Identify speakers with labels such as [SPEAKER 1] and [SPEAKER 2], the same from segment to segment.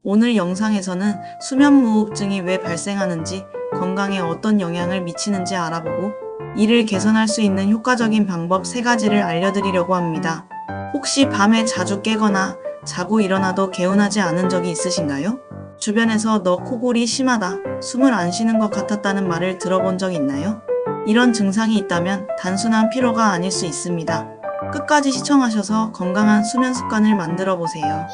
[SPEAKER 1] 오늘 영상에서는 수면무호흡증이 왜 발생하는지, 건강에 어떤 영향을 미치는지 알아보고 이를 개선할 수 있는 효과적인 방법 3가지를 알려드리려고 합니다. 혹시 밤에 자주 깨거나 자고 일어나도 개운하지 않은 적이 있으신가요? 주변에서 너 코골이 심하다, 숨을 안 쉬는 것 같았다는 말을 들어본 적 있나요? 이런 증상이 있다면 단순한 피로가 아닐 수 있습니다. 끝까지 시청하셔서 건강한 수면 습관을 만들어 보세요.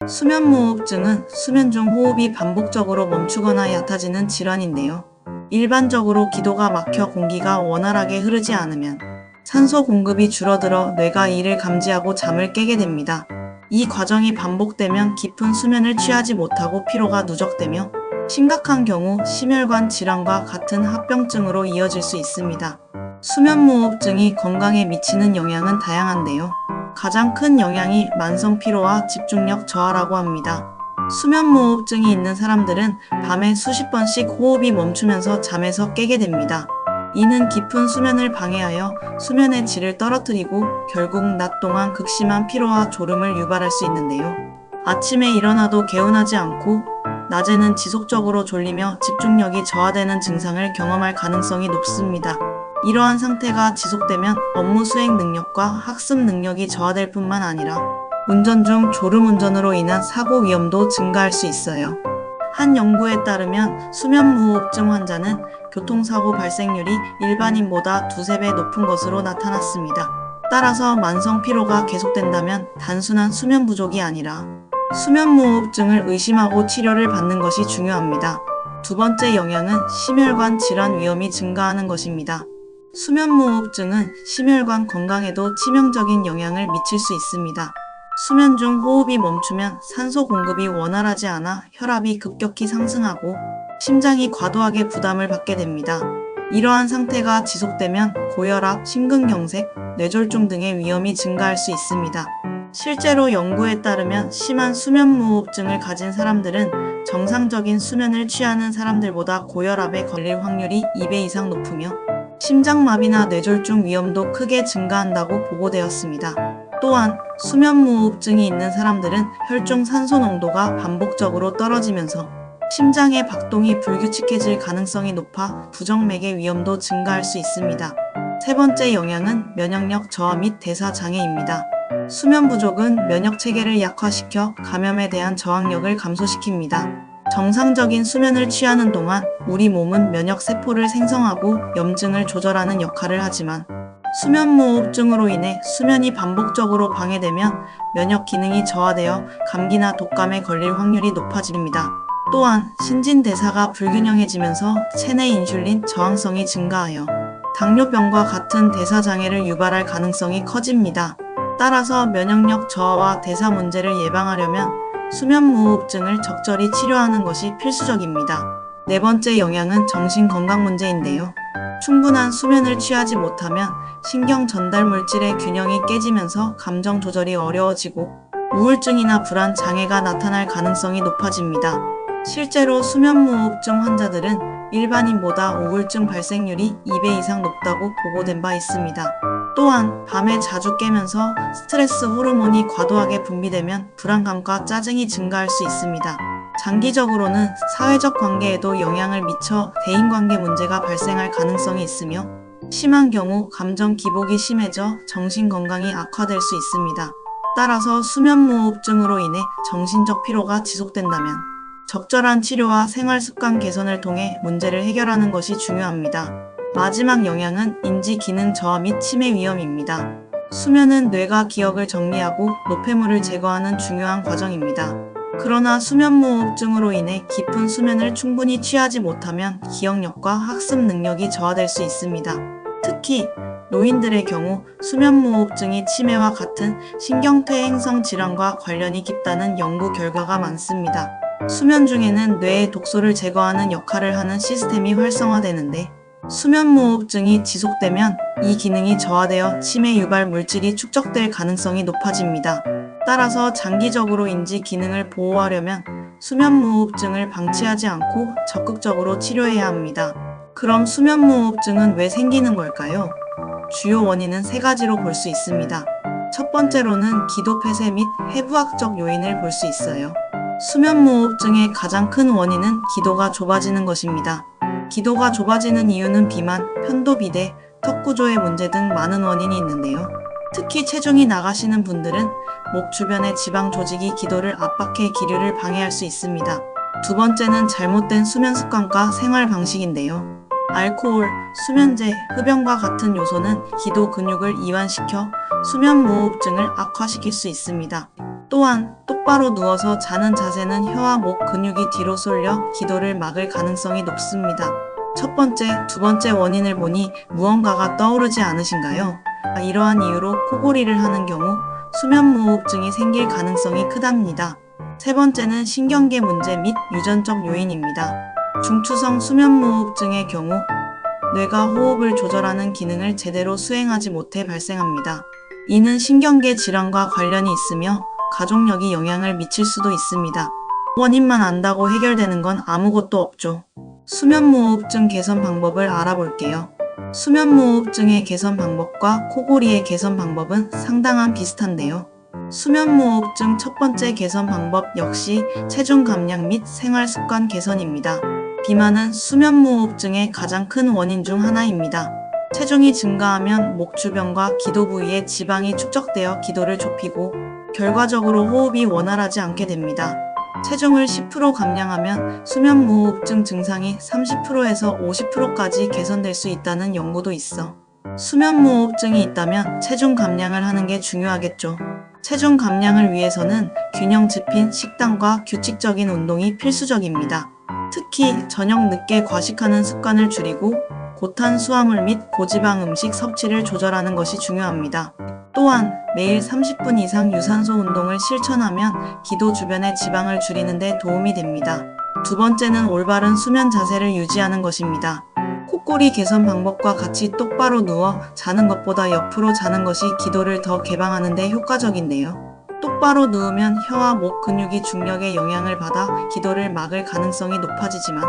[SPEAKER 1] 수면무호흡증은 수면 중 호흡이 반복적으로 멈추거나 얕아지는 질환인데요. 일반적으로 기도가 막혀 공기가 원활하게 흐르지 않으면 산소 공급이 줄어들어 뇌가 이를 감지하고 잠을 깨게 됩니다. 이 과정이 반복되면 깊은 수면을 취하지 못하고 피로가 누적되며 심각한 경우 심혈관 질환과 같은 합병증으로 이어질 수 있습니다. 수면무호흡증이 건강에 미치는 영향은 다양한데요. 가장 큰 영향이 만성 피로와 집중력 저하라고 합니다. 수면무호흡증이 있는 사람들은 밤에 수십 번씩 호흡이 멈추면서 잠에서 깨게 됩니다. 이는 깊은 수면을 방해하여 수면의 질을 떨어뜨리고 결국 낮 동안 극심한 피로와 졸음을 유발할 수 있는데요. 아침에 일어나도 개운하지 않고 낮에는 지속적으로 졸리며 집중력이 저하되는 증상을 경험할 가능성이 높습니다. 이러한 상태가 지속되면 업무 수행 능력과 학습 능력이 저하될 뿐만 아니라 운전 중 졸음운전으로 인한 사고 위험도 증가할 수 있어요. 한 연구에 따르면 수면무호흡증 환자는 교통사고 발생률이 일반인보다 2~3배 높은 것으로 나타났습니다. 따라서 만성 피로가 계속된다면 단순한 수면 부족이 아니라 수면무호흡증을 의심하고 치료를 받는 것이 중요합니다. 두 번째 영향은 심혈관 질환 위험이 증가하는 것입니다. 수면무호흡증은 심혈관 건강에도 치명적인 영향을 미칠 수 있습니다. 수면 중 호흡이 멈추면 산소 공급이 원활하지 않아 혈압이 급격히 상승하고 심장이 과도하게 부담을 받게 됩니다. 이러한 상태가 지속되면 고혈압, 심근경색, 뇌졸중 등의 위험이 증가할 수 있습니다. 실제로 연구에 따르면 심한 수면무호흡증을 가진 사람들은 정상적인 수면을 취하는 사람들보다 고혈압에 걸릴 확률이 2배 이상 높으며 심장마비나 뇌졸중 위험도 크게 증가한다고 보고되었습니다. 또한 수면무호흡증이 있는 사람들은 혈중 산소 농도가 반복적으로 떨어지면서 심장의 박동이 불규칙해질 가능성이 높아 부정맥의 위험도 증가할 수 있습니다. 세 번째 영향은 면역력 저하 및 대사장애입니다. 수면 부족은 면역 체계를 약화시켜 감염에 대한 저항력을 감소시킵니다. 정상적인 수면을 취하는 동안 우리 몸은 면역 세포를 생성하고 염증을 조절하는 역할을 하지만 수면무호흡증으로 인해 수면이 반복적으로 방해되면 면역 기능이 저하되어 감기나 독감에 걸릴 확률이 높아집니다. 또한 신진대사가 불균형해지면서 체내 인슐린 저항성이 증가하여 당뇨병과 같은 대사장애를 유발할 가능성이 커집니다. 따라서 면역력 저하와 대사 문제를 예방하려면 수면무호흡증을 적절히 치료하는 것이 필수적입니다. 네 번째 영향은 정신건강 문제인데요. 충분한 수면을 취하지 못하면 신경 전달 물질의 균형이 깨지면서 감정 조절이 어려워지고 우울증이나 불안 장애가 나타날 가능성이 높아집니다. 실제로 수면무호흡증 환자들은 일반인보다 우울증 발생률이 2배 이상 높다고 보고된 바 있습니다. 또한 밤에 자주 깨면서 스트레스 호르몬이 과도하게 분비되면 불안감과 짜증이 증가할 수 있습니다. 장기적으로는 사회적 관계에도 영향을 미쳐 대인관계 문제가 발생할 가능성이 있으며 심한 경우 감정 기복이 심해져 정신건강이 악화될 수 있습니다. 따라서 수면무호흡증으로 인해 정신적 피로가 지속된다면 적절한 치료와 생활습관 개선을 통해 문제를 해결하는 것이 중요합니다. 마지막 영향은 인지기능 저하 및 치매 위험입니다. 수면은 뇌가 기억을 정리하고 노폐물을 제거하는 중요한 과정입니다. 그러나 수면무호흡증으로 인해 깊은 수면을 충분히 취하지 못하면 기억력과 학습 능력이 저하될 수 있습니다. 특히 노인들의 경우 수면무호흡증이 치매와 같은 신경퇴행성 질환과 관련이 깊다는 연구 결과가 많습니다. 수면 중에는 뇌의 독소를 제거하는 역할을 하는 시스템이 활성화되는데 수면무호흡증이 지속되면 이 기능이 저하되어 치매 유발 물질이 축적될 가능성이 높아집니다. 따라서 장기적으로 인지 기능을 보호하려면 수면무호흡증을 방치하지 않고 적극적으로 치료해야 합니다. 그럼 수면무호흡증은 왜 생기는 걸까요? 주요 원인은 3가지로 볼 수 있습니다. 첫 번째로는 기도 폐쇄 및 해부학적 요인을 볼 수 있어요. 수면무호흡증의 가장 큰 원인은 기도가 좁아지는 것입니다. 기도가 좁아지는 이유는 비만, 편도비대, 턱 구조의 문제 등 많은 원인이 있는데요. 특히 체중이 나가시는 분들은 목 주변의 지방 조직이 기도를 압박해 기류를 방해할 수 있습니다. 두 번째는 잘못된 수면 습관과 생활 방식인데요. 알코올, 수면제, 흡연과 같은 요소는 기도 근육을 이완시켜 수면무호흡증을 악화시킬 수 있습니다. 또한 똑바로 누워서 자는 자세는 혀와 목 근육이 뒤로 쏠려 기도를 막을 가능성이 높습니다. 첫 번째, 두 번째 원인을 보니 무언가가 떠오르지 않으신가요? 이러한 이유로 코골이를 하는 경우 수면무호흡증이 생길 가능성이 크답니다. 세 번째는 신경계 문제 및 유전적 요인입니다. 중추성 수면무호흡증의 경우 뇌가 호흡을 조절하는 기능을 제대로 수행하지 못해 발생합니다. 이는 신경계 질환과 관련이 있으며 가족력이 영향을 미칠 수도 있습니다. 원인만 안다고 해결되는 건 아무것도 없죠. 수면무호흡증 개선 방법을 알아볼게요. 수면무호흡증의 개선 방법과 코골이의 개선 방법은 상당한 비슷한데요. 수면무호흡증 첫 번째 개선 방법 역시 체중 감량 및 생활습관 개선입니다. 비만은 수면무호흡증의 가장 큰 원인 중 하나입니다. 체중이 증가하면 목 주변과 기도 부위에 지방이 축적되어 기도를 좁히고 결과적으로 호흡이 원활하지 않게 됩니다. 체중을 10% 감량하면 수면무호흡증 증상이 30%에서 50%까지 개선될 수 있다는 연구도 있어. 수면무호흡증이 있다면 체중 감량을 하는 게 중요하겠죠. 체중 감량을 위해서는 균형 잡힌 식단과 규칙적인 운동이 필수적입니다. 특히 저녁 늦게 과식하는 습관을 줄이고 고탄수화물 및 고지방 음식 섭취를 조절하는 것이 중요합니다. 또한 매일 30분 이상 유산소 운동을 실천하면 기도 주변의 지방을 줄이는 데 도움이 됩니다. 두 번째는 올바른 수면 자세를 유지하는 것입니다. 코골이 개선 방법과 같이 똑바로 누워 자는 것보다 옆으로 자는 것이 기도를 더 개방하는 데 효과적인데요. 똑바로 누우면 혀와 목 근육이 중력의 영향을 받아 기도를 막을 가능성이 높아지지만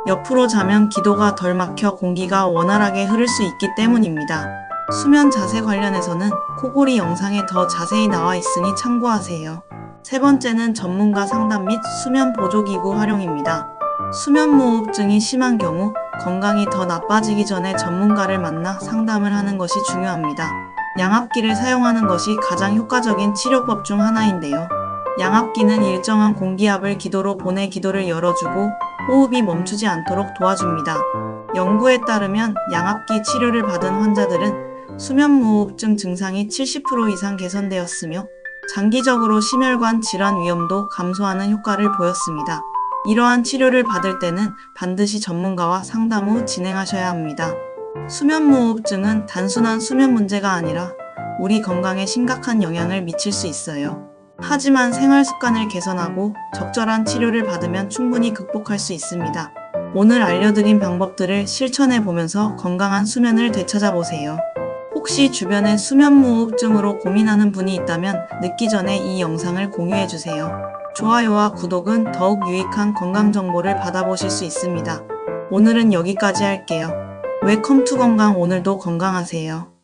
[SPEAKER 1] 옆으로 자면 기도가 덜 막혀 공기가 원활하게 흐를 수 있기 때문입니다. 수면 자세 관련해서는 코골이 영상에 더 자세히 나와 있으니 참고하세요. 세 번째는 전문가 상담 및 수면 보조기구 활용입니다. 수면무호흡증이 심한 경우 건강이 더 나빠지기 전에 전문가를 만나 상담을 하는 것이 중요합니다. 양압기를 사용하는 것이 가장 효과적인 치료법 중 하나인데요. 양압기는 일정한 공기압을 기도로 보내 기도를 열어주고 호흡이 멈추지 않도록 도와줍니다. 연구에 따르면 양압기 치료를 받은 환자들은 수면무호흡증 증상이 70% 이상 개선되었으며 장기적으로 심혈관 질환 위험도 감소하는 효과를 보였습니다. 이러한 치료를 받을 때는 반드시 전문가와 상담 후 진행하셔야 합니다. 수면무호흡증은 단순한 수면 문제가 아니라 우리 건강에 심각한 영향을 미칠 수 있어요. 하지만 생활 습관을 개선하고 적절한 치료를 받으면 충분히 극복할 수 있습니다. 오늘 알려드린 방법들을 실천해 보면서 건강한 수면을 되찾아보세요. 혹시 주변에 수면무호흡증으로 고민하는 분이 있다면 늦기 전에 이 영상을 공유해주세요. 좋아요와 구독은 더욱 유익한 건강 정보를 받아보실 수 있습니다. 오늘은 여기까지 할게요. 웰컴 투 건강 오늘도 건강하세요.